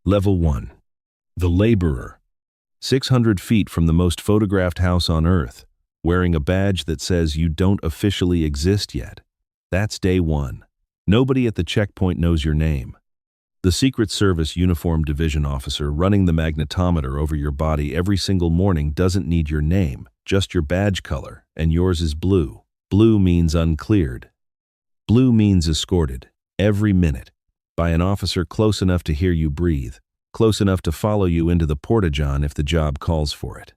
Level 1. The Laborer. 600 feet from the most photographed house on Earth, wearing a badge that says you don't officially exist yet. That's day 1. Nobody at the checkpoint knows your name. The Secret Service uniformed division officer running the magnetometer over your body every single morning doesn't need your name, just your badge color, and yours is blue. Blue means uncleared. Blue means escorted, every minute, by an officer close enough to hear you breathe, close enough to follow you into the porta-john if the job calls for it.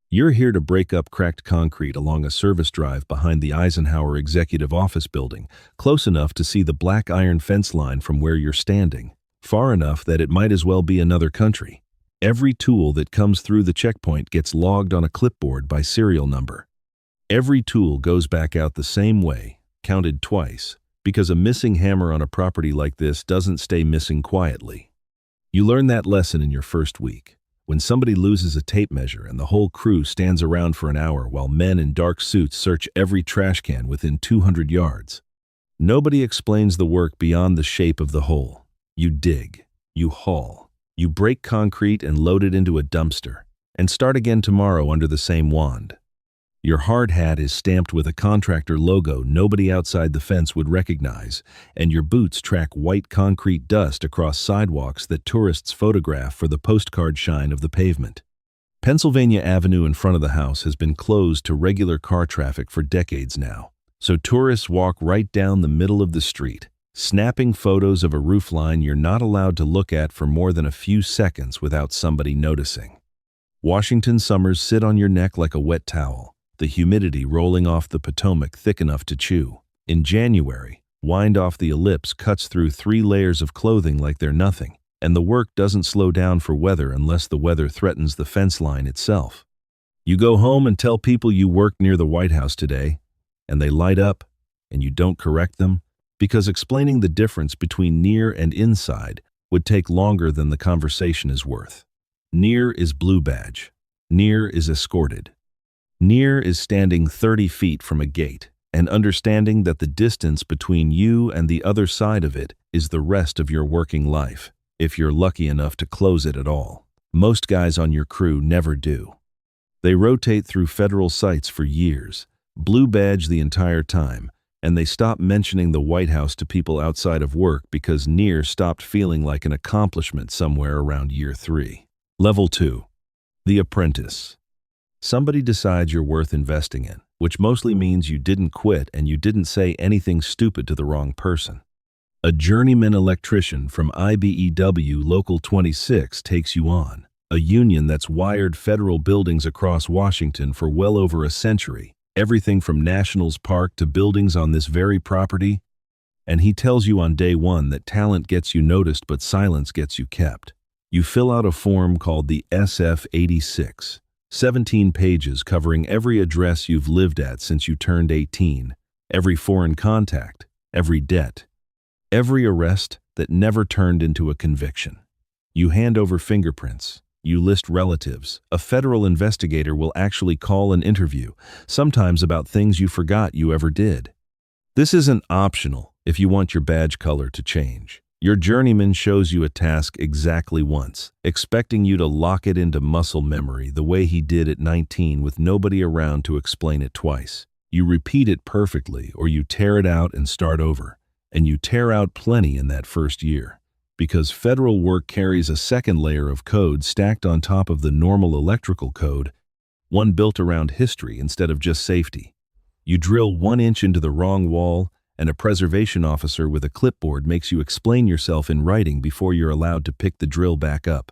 You're here to break up cracked concrete along a service drive behind the Eisenhower Executive Office building, close enough to see the black iron fence line from where you're standing, far enough that it might as well be another country. Every tool that comes through the checkpoint gets logged on a clipboard by serial number. Every tool goes back out the same way, counted twice, because a missing hammer on a property like this doesn't stay missing quietly. You learn that lesson in your first week, when somebody loses a tape measure and the whole crew stands around for an hour while men in dark suits search every trash can within 200 yards. Nobody explains the work beyond the shape of the hole. You dig, you haul, you break concrete and load it into a dumpster, and start again tomorrow under the same wand. Your hard hat is stamped with a contractor logo nobody outside the fence would recognize, and your boots track white concrete dust across sidewalks that tourists photograph for the postcard shine of the pavement. Pennsylvania Avenue in front of the house has been closed to regular car traffic for decades now, so tourists walk right down the middle of the street, snapping photos of a roofline you're not allowed to look at for more than a few seconds without somebody noticing. Washington summers sit on your neck like a wet towel, the humidity rolling off the Potomac thick enough to chew. In January, wind off the ellipse cuts through 3 layers of clothing like they're nothing, and the work doesn't slow down for weather unless the weather threatens the fence line itself. You go home and tell people you worked near the White House today, and they light up, and you don't correct them, because explaining the difference between near and inside would take longer than the conversation is worth. Near is blue badge. Near is escorted. Near is standing 30 feet from a gate and understanding that the distance between you and the other side of it is the rest of your working life, if you're lucky enough to close it at all. Most guys on your crew never do. They rotate through federal sites for years, blue badge the entire time, and they stop mentioning the White House to people outside of work because near stopped feeling like an accomplishment somewhere around year 3. Level 2. The Apprentice. Somebody decides you're worth investing in, which mostly means you didn't quit and you didn't say anything stupid to the wrong person. A journeyman electrician from IBEW Local 26 takes you on, a union that's wired federal buildings across Washington for well over a century, everything from Nationals Park to buildings on this very property, and he tells you on day 1 that talent gets you noticed but silence gets you kept. You fill out a form called the SF-86. 17 pages covering every address you've lived at since you turned 18, every foreign contact, every debt, every arrest that never turned into a conviction. You hand over fingerprints, you list relatives. A federal investigator will actually call an interview, sometimes about things you forgot you ever did. This isn't optional if you want your badge color to change. Your journeyman shows you a task exactly once, expecting you to lock it into muscle memory the way he did at 19 with nobody around to explain it twice. You repeat it perfectly or you tear it out and start over, and you tear out plenty in that first year, because federal work carries a second layer of code stacked on top of the normal electrical code, one built around history instead of just safety. You drill 1 inch into the wrong wall, and a preservation officer with a clipboard makes you explain yourself in writing before you're allowed to pick the drill back up.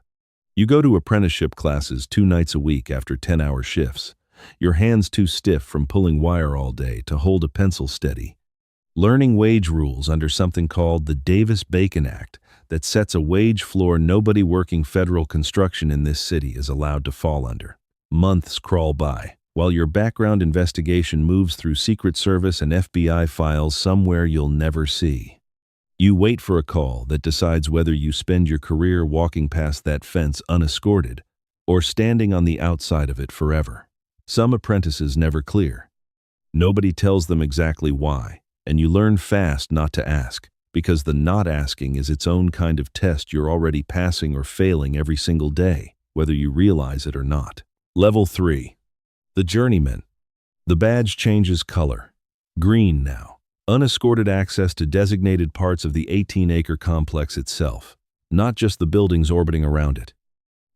You go to apprenticeship classes 2 nights a week after 10-hour shifts, your hands too stiff from pulling wire all day to hold a pencil steady. Learning wage rules under something called the Davis-Bacon Act that sets a wage floor nobody working federal construction in this city is allowed to fall under. Months crawl by, while your background investigation moves through Secret Service and FBI files somewhere you'll never see. You wait for a call that decides whether you spend your career walking past that fence unescorted or standing on the outside of it forever. Some apprentices never clear. Nobody tells them exactly why, and you learn fast not to ask, because the not asking is its own kind of test you're already passing or failing every single day, whether you realize it or not. Level 3. The Journeyman. The badge changes color. Green now. Unescorted access to designated parts of the 18-acre complex itself, not just the buildings orbiting around it.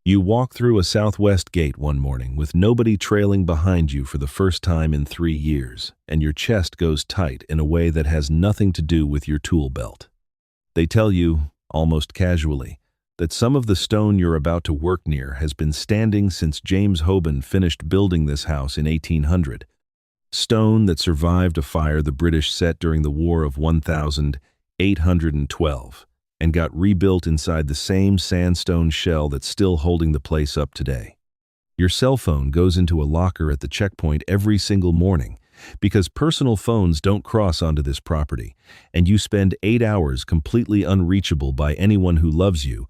You walk through a southwest gate one morning with nobody trailing behind you for the first time in 3 years, and your chest goes tight in a way that has nothing to do with your tool belt. They tell you, almost casually, that some of the stone you're about to work near has been standing since James Hoban finished building this house in 1800. Stone that survived a fire the British set during the War of 1812 and got rebuilt inside the same sandstone shell that's still holding the place up today. Your cell phone goes into a locker at the checkpoint every single morning because personal phones don't cross onto this property, and you spend 8 hours completely unreachable by anyone who loves you.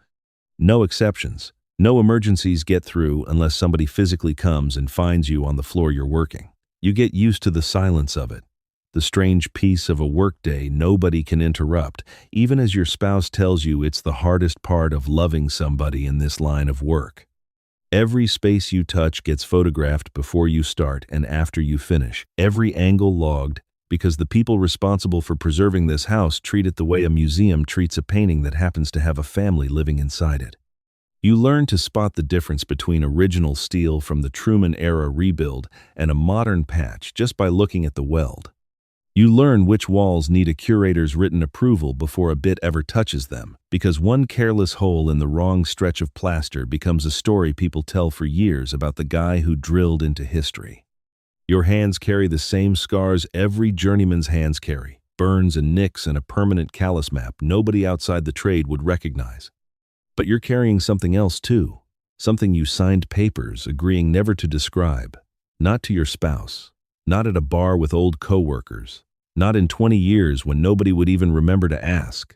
No exceptions. No emergencies get through unless somebody physically comes and finds you on the floor you're working. You get used to the silence of it, the strange peace of a workday nobody can interrupt, even as your spouse tells you it's the hardest part of loving somebody in this line of work. Every space you touch gets photographed before you start and after you finish, every angle logged, because the people responsible for preserving this house treat it the way a museum treats a painting that happens to have a family living inside it. You learn to spot the difference between original steel from the Truman-era rebuild and a modern patch just by looking at the weld. You learn which walls need a curator's written approval before a bit ever touches them, because one careless hole in the wrong stretch of plaster becomes a story people tell for years about the guy who drilled into history. Your hands carry the same scars every journeyman's hands carry, burns and nicks and a permanent callus map nobody outside the trade would recognize. But you're carrying something else too, something you signed papers agreeing never to describe, not to your spouse, not at a bar with old coworkers, not in 20 years when nobody would even remember to ask.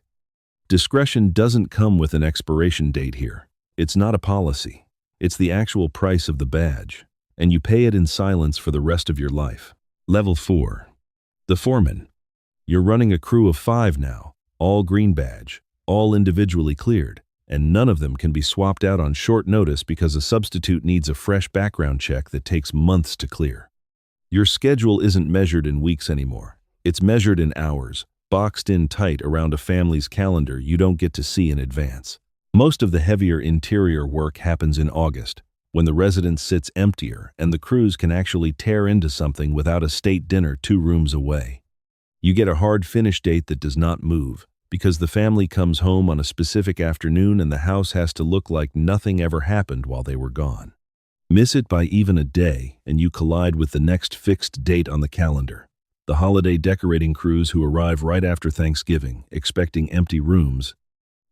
Discretion doesn't come with an expiration date here. It's not a policy. It's the actual price of the badge, and you pay it in silence for the rest of your life. Level 4. The Foreman. You're running a crew of 5 now, all green badge, all individually cleared, and none of them can be swapped out on short notice because a substitute needs a fresh background check that takes months to clear. Your schedule isn't measured in weeks anymore. It's measured in hours, boxed in tight around a family's calendar you don't get to see in advance. Most of the heavier interior work happens in August, when the residence sits emptier and the crews can actually tear into something without a state dinner 2 rooms away. You get a hard finish date that does not move, because the family comes home on a specific afternoon and the house has to look like nothing ever happened while they were gone. Miss it by even a day, and you collide with the next fixed date on the calendar. The holiday decorating crews who arrive right after Thanksgiving, expecting empty rooms.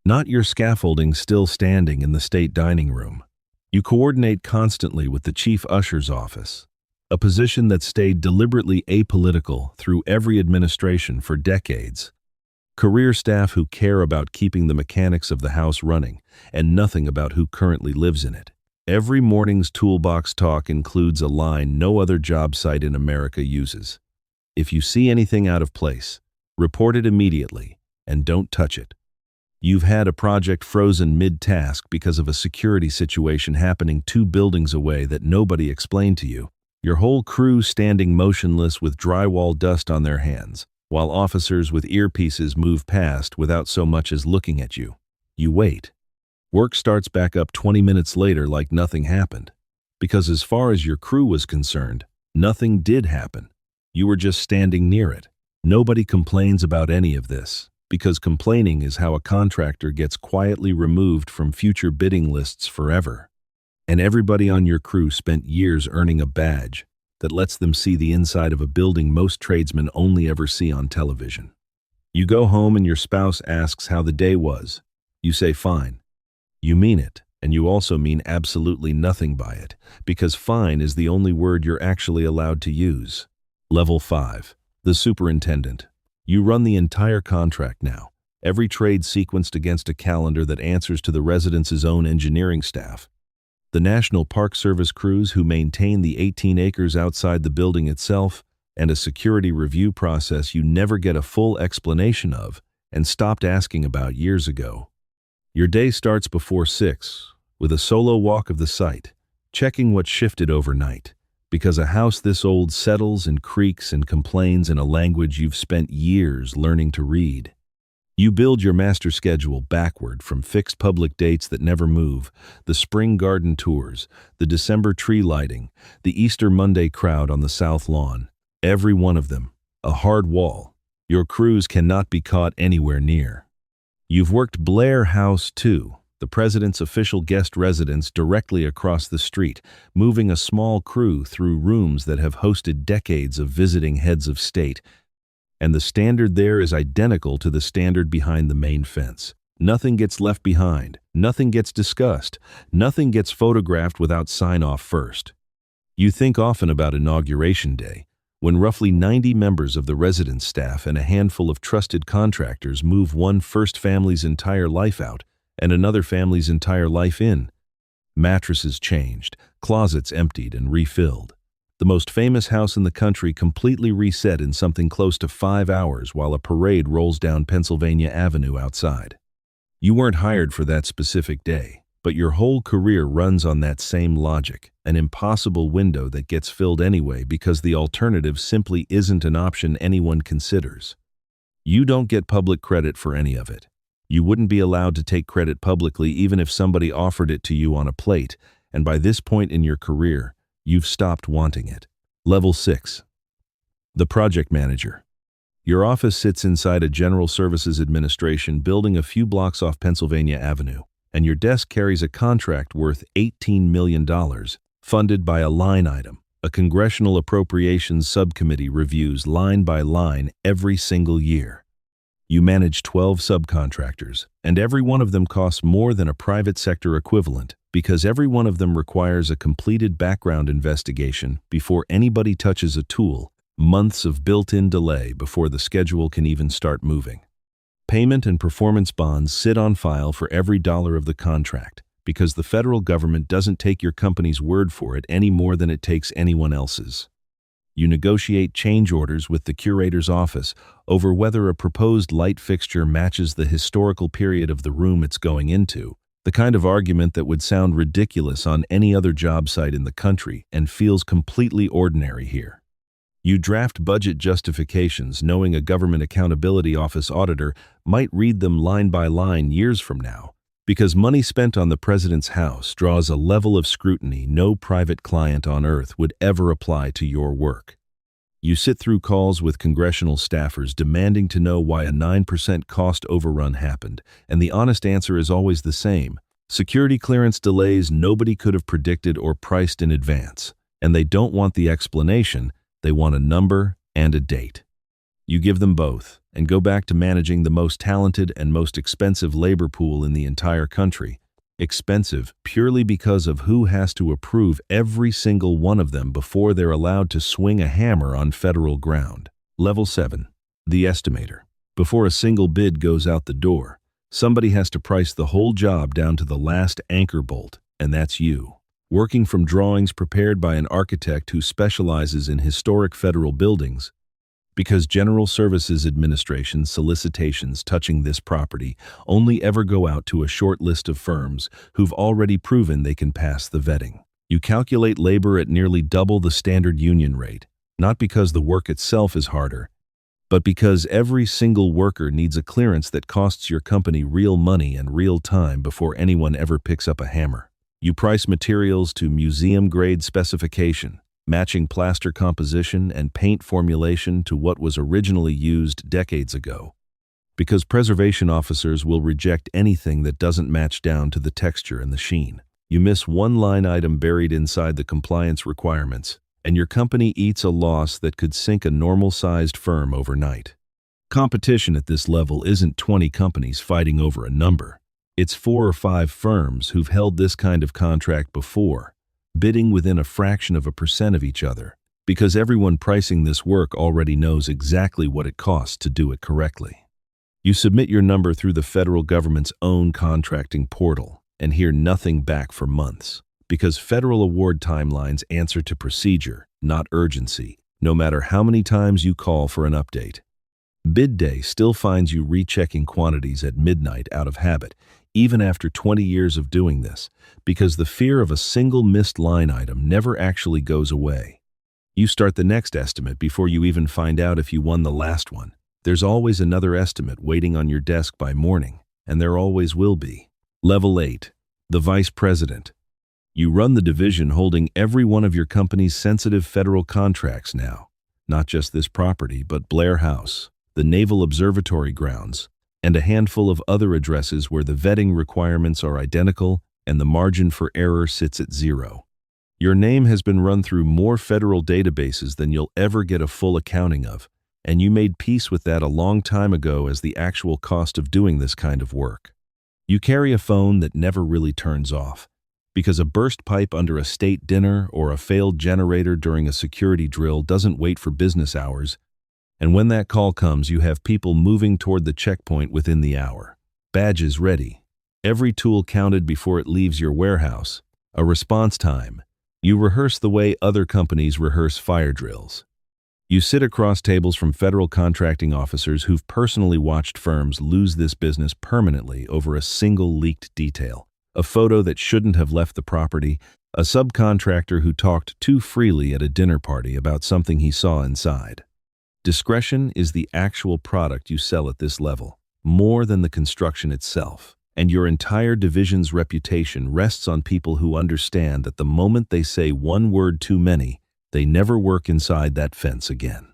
Not your scaffolding still standing in the state dining room. You coordinate constantly with the chief usher's office, a position that stayed deliberately apolitical through every administration for decades. Career staff who care about keeping the mechanics of the house running and nothing about who currently lives in it. Every morning's toolbox talk includes a line no other job site in America uses. If you see anything out of place, report it immediately and don't touch it. You've had a project frozen mid-task because of a security situation happening 2 buildings away that nobody explained to you. Your whole crew standing motionless with drywall dust on their hands, while officers with earpieces move past without so much as looking at you. You wait. Work starts back up 20 minutes later like nothing happened, because as far as your crew was concerned, nothing did happen. You were just standing near it. Nobody complains about any of this, because complaining is how a contractor gets quietly removed from future bidding lists forever. And everybody on your crew spent years earning a badge that lets them see the inside of a building most tradesmen only ever see on television. You go home and your spouse asks how the day was. You say fine. You mean it, and you also mean absolutely nothing by it, because fine is the only word you're actually allowed to use. Level 5. The Superintendent. You run the entire contract now, every trade sequenced against a calendar that answers to the residence's own engineering staff. The National Park Service crews who maintain the 18 acres outside the building itself, and a security review process you never get a full explanation of, and stopped asking about years ago. Your day starts before 6, with a solo walk of the site, checking what shifted overnight, because a house this old settles and creaks and complains in a language you've spent years learning to read. You build your master schedule backward from fixed public dates that never move, the spring garden tours, the December tree lighting, the Easter Monday crowd on the south lawn. Every one of them, a hard wall. Your crews cannot be caught anywhere near. You've worked Blair House too, the president's official guest residence directly across the street, moving a small crew through rooms that have hosted decades of visiting heads of state. And the standard there is identical to the standard behind the main fence. Nothing gets left behind, nothing gets discussed, nothing gets photographed without sign-off first. You think often about Inauguration Day, when roughly 90 members of the residence staff and a handful of trusted contractors move one first family's entire life out and another family's entire life in. Mattresses changed, closets emptied and refilled. The most famous house in the country completely reset in something close to 5 hours while a parade rolls down Pennsylvania Avenue outside. You weren't hired for that specific day, but your whole career runs on that same logic, an impossible window that gets filled anyway because the alternative simply isn't an option anyone considers. You don't get public credit for any of it. You wouldn't be allowed to take credit publicly even if somebody offered it to you on a plate, and by this point in your career, you've stopped wanting it. Level 6. The project manager. Your office sits inside a General Services Administration building a few blocks off Pennsylvania Avenue, and your desk carries a contract worth $18 million, funded by a line item. A Congressional Appropriations Subcommittee reviews line by line every single year. You manage 12 subcontractors, and every one of them costs more than a private sector equivalent because every one of them requires a completed background investigation before anybody touches a tool, months of built-in delay before the schedule can even start moving. Payment and performance bonds sit on file for every dollar of the contract because the federal government doesn't take your company's word for it any more than it takes anyone else's. You negotiate change orders with the curator's office over whether a proposed light fixture matches the historical period of the room it's going into, the kind of argument that would sound ridiculous on any other job site in the country and feels completely ordinary here. You draft budget justifications knowing a Government Accountability Office auditor might read them line by line years from now, because money spent on the president's house draws a level of scrutiny no private client on earth would ever apply to your work. You sit through calls with congressional staffers demanding to know why a 9% cost overrun happened, and the honest answer is always the same. Security clearance delays nobody could have predicted or priced in advance, and they don't want the explanation, they want a number and a date. You give them both, and go back to managing the most talented and most expensive labor pool in the entire country. Expensive purely because of who has to approve every single one of them before they're allowed to swing a hammer on federal ground. Level 7. The estimator. Before a single bid goes out the door, somebody has to price the whole job down to the last anchor bolt, and that's you. Working from drawings prepared by an architect who specializes in historic federal buildings, because General Services Administration solicitations touching this property only ever go out to a short list of firms who've already proven they can pass the vetting. You calculate labor at nearly double the standard union rate, not because the work itself is harder, but because every single worker needs a clearance that costs your company real money and real time before anyone ever picks up a hammer. You price materials to museum-grade specification, matching plaster composition and paint formulation to what was originally used decades ago. Because preservation officers will reject anything that doesn't match down to the texture and the sheen. You miss one line item buried inside the compliance requirements, and your company eats a loss that could sink a normal-sized firm overnight. Competition at this level isn't 20 companies fighting over a number. It's 4 or 5 firms who've held this kind of contract before, bidding within a fraction of a percent of each other, because everyone pricing this work already knows exactly what it costs to do it correctly. You submit your number through the federal government's own contracting portal and hear nothing back for months, because federal award timelines answer to procedure, not urgency, no matter how many times you call for an update. Bid day still finds you rechecking quantities at midnight out of habit, even after 20 years of doing this, because the fear of a single missed line item never actually goes away. You start the next estimate before you even find out if you won the last one. There's always another estimate waiting on your desk by morning, and there always will be. Level 8. The Vice President. You run the division holding every one of your company's sensitive federal contracts now. Not just this property, but Blair House, the Naval Observatory grounds, and a handful of other addresses where the vetting requirements are identical and the margin for error sits at 0. Your name has been run through more federal databases than you'll ever get a full accounting of, and you made peace with that a long time ago as the actual cost of doing this kind of work. You carry a phone that never really turns off, because a burst pipe under a state dinner or a failed generator during a security drill doesn't wait for business hours, and when that call comes, you have people moving toward the checkpoint within the hour. Badges ready. Every tool counted before it leaves your warehouse. A response time. You rehearse the way other companies rehearse fire drills. You sit across tables from federal contracting officers who've personally watched firms lose this business permanently over a single leaked detail. A photo that shouldn't have left the property, a subcontractor who talked too freely at a dinner party about something he saw inside. Discretion is the actual product you sell at this level, more than the construction itself, and your entire division's reputation rests on people who understand that the moment they say one word too many, they never work inside that fence again.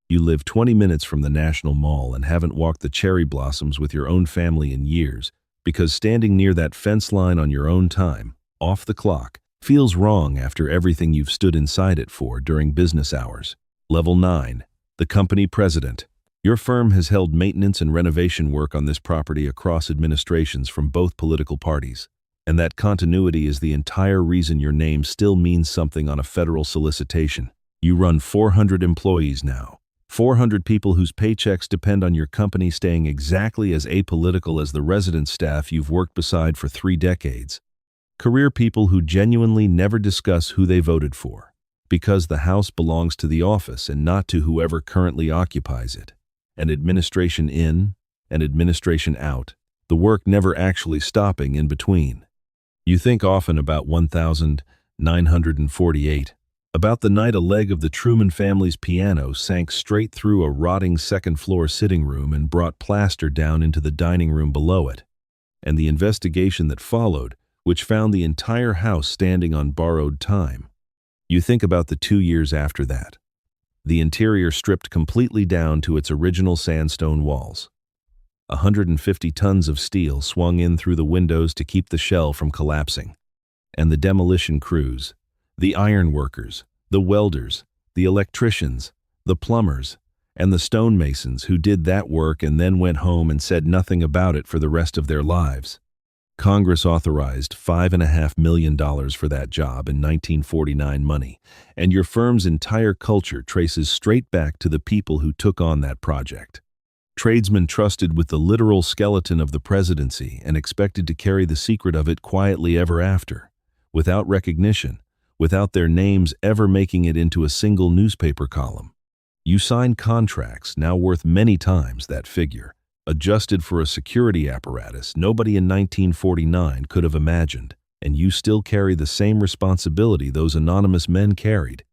You live 20 minutes from the National Mall and haven't walked the cherry blossoms with your own family in years, because standing near that fence line on your own time, off the clock, feels wrong after everything you've stood inside it for during business hours. Level 9. The Company President. Your firm has held maintenance and renovation work on this property across administrations from both political parties, and that continuity is the entire reason your name still means something on a federal solicitation. You run 400 employees now. 400 people whose paychecks depend on your company staying exactly as apolitical as the resident staff you've worked beside for 3 decades. Career people who genuinely never discuss who they voted for, because the house belongs to the office and not to whoever currently occupies it. An administration in, an administration out, the work never actually stopping in between. You think often about 1948. About the night a leg of the Truman family's piano sank straight through a rotting second-floor sitting room and brought plaster down into the dining room below it, and the investigation that followed, which found the entire house standing on borrowed time. You think about the 2 years after that. The interior stripped completely down to its original sandstone walls. 150 tons of steel swung in through the windows to keep the shell from collapsing, and the demolition crews, the ironworkers, the welders, the electricians, the plumbers, and the stonemasons who did that work and then went home and said nothing about it for the rest of their lives. Congress authorized $5.5 million for that job in 1949 money, and your firm's entire culture traces straight back to the people who took on that project. Tradesmen trusted with the literal skeleton of the presidency and expected to carry the secret of it quietly ever after, without recognition, without their names ever making it into a single newspaper column. You signed contracts now worth many times that figure, adjusted for a security apparatus nobody in 1949 could have imagined, and you still carry the same responsibility those anonymous men carried,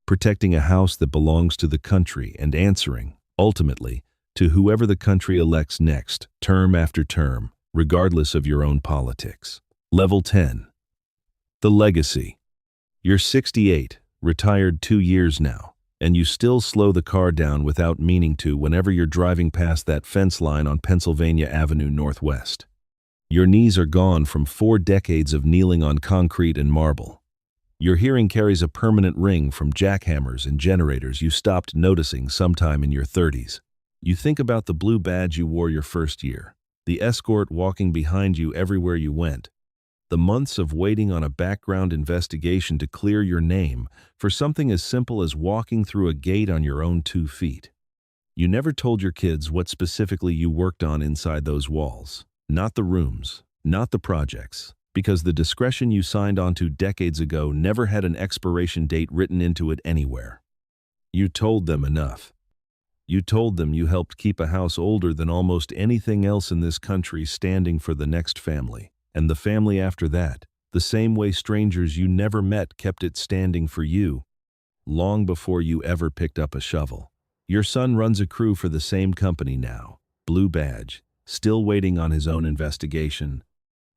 protecting a house that belongs to the country and answering, ultimately, to whoever the country elects next, term after term, regardless of your own politics. Level 10. The Legacy. You're 68, retired 2 years now, and you still slow the car down without meaning to whenever you're driving past that fence line on Pennsylvania Avenue Northwest. Your knees are gone from 4 decades of kneeling on concrete and marble. Your hearing carries a permanent ring from jackhammers and generators you stopped noticing sometime in your 30s. You think about the blue badge you wore your first year, the escort walking behind you everywhere you went, the months of waiting on a background investigation to clear your name for something as simple as walking through a gate on your own 2 feet. You never told your kids what specifically you worked on inside those walls, not the rooms, not the projects, because the discretion you signed onto decades ago never had an expiration date written into it anywhere. You told them enough. You told them you helped keep a house older than almost anything else in this country standing for the next family, and the family after that, the same way strangers you never met kept it standing for you, long before you ever picked up a shovel. Your son runs a crew for the same company now, blue badge, still waiting on his own investigation,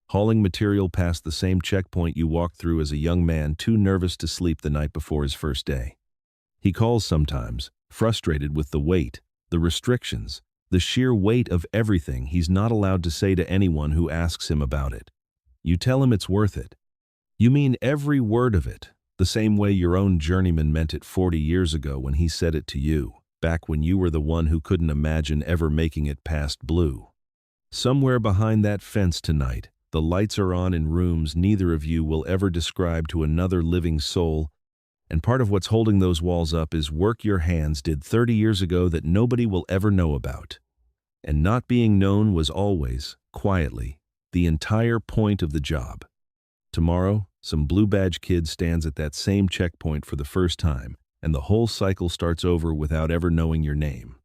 hauling material past the same checkpoint you walked through as a young man too nervous to sleep the night before his first day. He calls sometimes, frustrated with the weight, the restrictions, the sheer weight of everything he's not allowed to say to anyone who asks him about it. You tell him it's worth it. You mean every word of it, the same way your own journeyman meant it 40 years ago when he said it to you, back when you were the one who couldn't imagine ever making it past blue. Somewhere behind that fence tonight, the lights are on in rooms neither of you will ever describe to another living soul, and part of what's holding those walls up is work your hands did 30 years ago that nobody will ever know about. And not being known was always, quietly, the entire point of the job. Tomorrow, some blue badge kid stands at that same checkpoint for the first time, and the whole cycle starts over without ever knowing your name.